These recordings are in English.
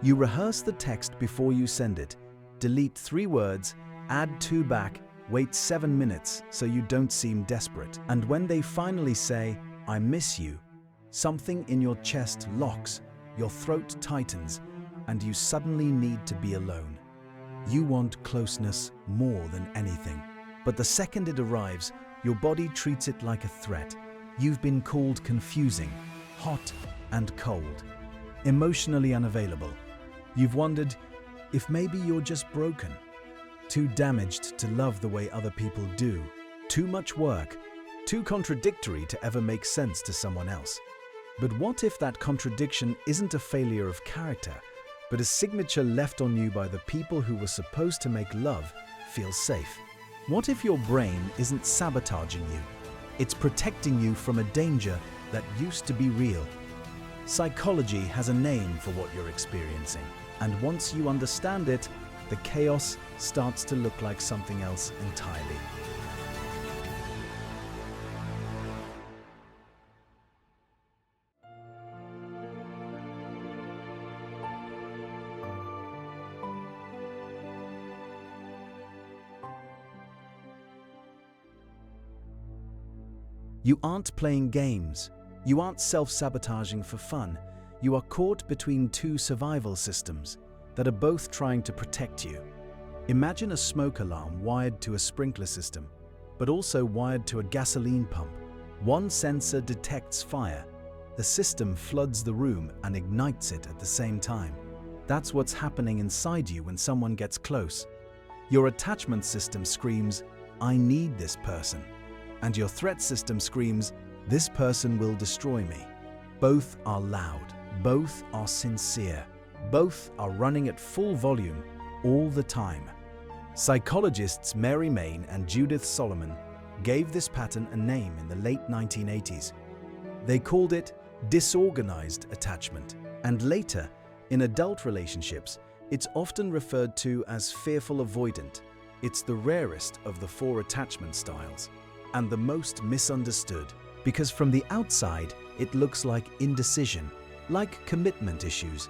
You rehearse the text before you send it, delete 3 words, add 2 back, wait 7 minutes so you don't seem desperate. And when they finally say, "I miss you," something in your chest locks, your throat tightens, and you suddenly need to be alone. You want closeness more than anything. But the second it arrives, your body treats it like a threat. You've been called confusing, hot and cold, emotionally unavailable. You've wondered if maybe you're just broken, too damaged to love the way other people do, too much work, too contradictory to ever make sense to someone else. But what if that contradiction isn't a failure of character, but a signature left on you by the people who were supposed to make love feel safe? What if your brain isn't sabotaging you? It's protecting you from a danger that used to be real. Psychology has a name for what you're experiencing, and once you understand it, the chaos starts to look like something else entirely. You aren't playing games. You aren't self-sabotaging for fun. You are caught between 2 survival systems that are both trying to protect you. Imagine a smoke alarm wired to a sprinkler system, but also wired to a gasoline pump. One sensor detects fire. The system floods the room and ignites it at the same time. That's what's happening inside you when someone gets close. Your attachment system screams, "I need this person." And your threat system screams, "This person will destroy me." Both are loud. Both are sincere. Both are running at full volume all the time. Psychologists Mary Main and Judith Solomon gave this pattern a name in the late 1980s. They called it disorganized attachment. And later, in adult relationships, it's often referred to as fearful-avoidant. It's the rarest of the 4 attachment styles, and the most misunderstood, because from the outside, it looks like indecision, like commitment issues,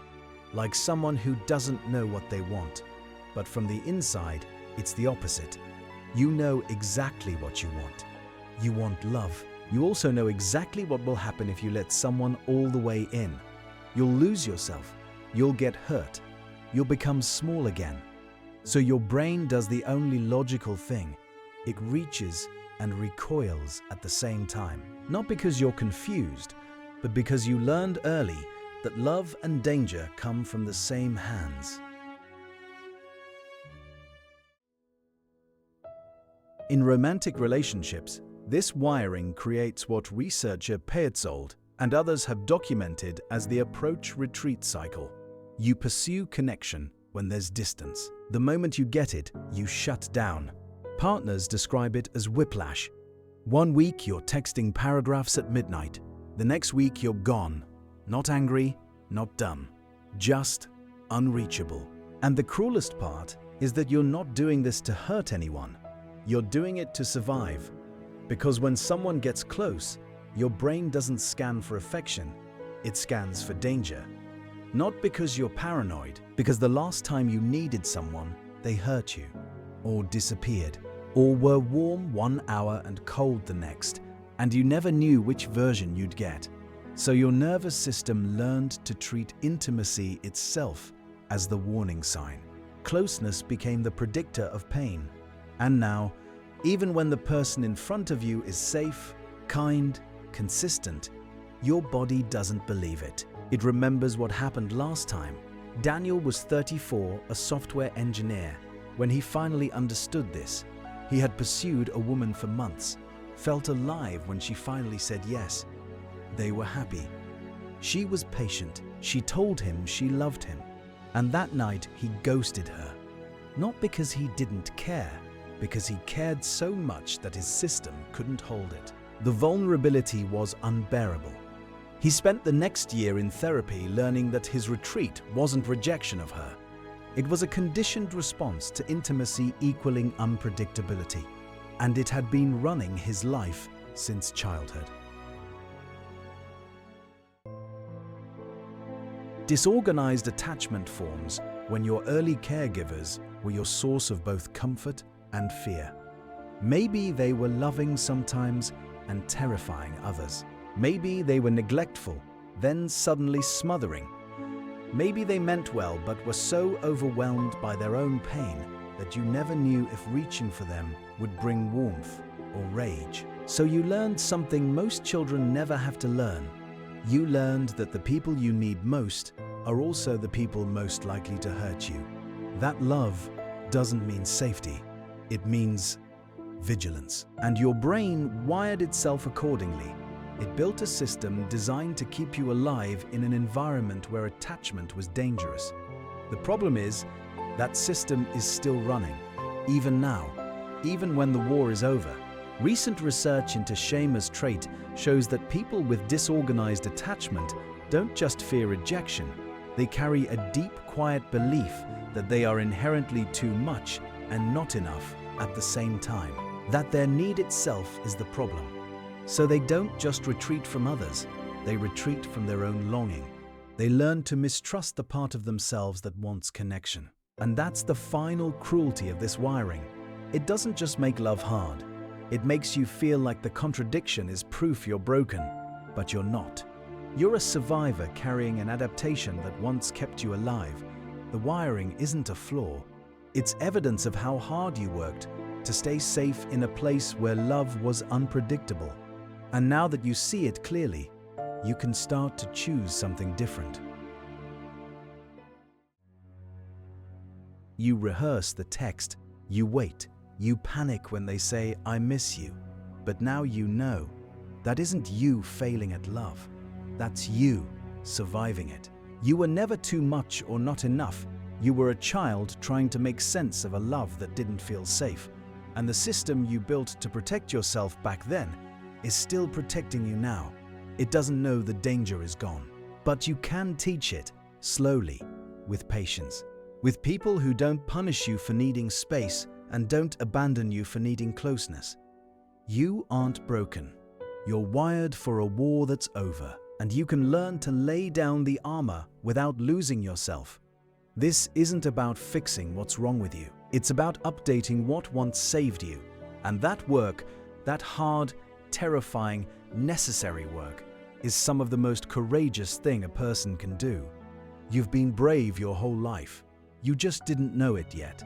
like someone who doesn't know what they want. But from the inside, it's the opposite. You know exactly what you want. You want love. You also know exactly what will happen if you let someone all the way in. You'll lose yourself. You'll get hurt. You'll become small again. So your brain does the only logical thing. It reaches and recoils at the same time. Not because you're confused, but because you learned early that love and danger come from the same hands. In romantic relationships, this wiring creates what researcher Peierzold and others have documented as the approach-retreat cycle. You pursue connection when there's distance. The moment you get it, you shut down. Partners describe it as whiplash. One week you're texting paragraphs at midnight. The next week you're gone. Not angry, not done. Just unreachable. And the cruelest part is that you're not doing this to hurt anyone. You're doing it to survive. Because when someone gets close, your brain doesn't scan for affection, it scans for danger. Not because you're paranoid, because the last time you needed someone, they hurt you, or disappeared, or were warm 1 hour and cold the next, and you never knew which version you'd get. So your nervous system learned to treat intimacy itself as the warning sign. Closeness became the predictor of pain. And now, even when the person in front of you is safe, kind, consistent, your body doesn't believe it. It remembers what happened last time. Daniel was 34, a software engineer. When he finally understood this, he had pursued a woman for months, felt alive when she finally said yes. They were happy. She was patient. She told him she loved him. And that night he ghosted her. Not because he didn't care, because he cared so much that his system couldn't hold it. The vulnerability was unbearable. He spent the next year in therapy learning that his retreat wasn't rejection of her. It was a conditioned response to intimacy equaling unpredictability, and it had been running his life since childhood. Disorganized attachment forms when your early caregivers were your source of both comfort and fear. Maybe they were loving sometimes and terrifying others. Maybe they were neglectful, then suddenly smothering. Maybe they meant well but were so overwhelmed by their own pain that you never knew if reaching for them would bring warmth or rage. So you learned something most children never have to learn. You learned that the people you need most are also the people most likely to hurt you. That love doesn't mean safety, it means vigilance. And your brain wired itself accordingly. It built a system designed to keep you alive in an environment where attachment was dangerous. The problem is, that system is still running, even now, even when the war is over. Recent research into shame as trait shows that people with disorganized attachment don't just fear rejection, they carry a deep, quiet belief that they are inherently too much and not enough at the same time, that their need itself is the problem. So they don't just retreat from others, they retreat from their own longing. They learn to mistrust the part of themselves that wants connection. And that's the final cruelty of this wiring. It doesn't just make love hard. It makes you feel like the contradiction is proof you're broken, but you're not. You're a survivor carrying an adaptation that once kept you alive. The wiring isn't a flaw. It's evidence of how hard you worked to stay safe in a place where love was unpredictable. And now that you see it clearly, you can start to choose something different. You rehearse the text, you wait, you panic when they say, "I miss you." But now you know, that isn't you failing at love. That's you surviving it. You were never too much or not enough. You were a child trying to make sense of a love that didn't feel safe. And the system you built to protect yourself back then is still protecting you now. It doesn't know the danger is gone. But you can teach it, slowly, with patience. With people who don't punish you for needing space and don't abandon you for needing closeness. You aren't broken. You're wired for a war that's over, and you can learn to lay down the armor without losing yourself. This isn't about fixing what's wrong with you. It's about updating what once saved you. And that work, that hard, terrifying, necessary work, is some of the most courageous thing a person can do. You've been brave your whole life. You just didn't know it yet.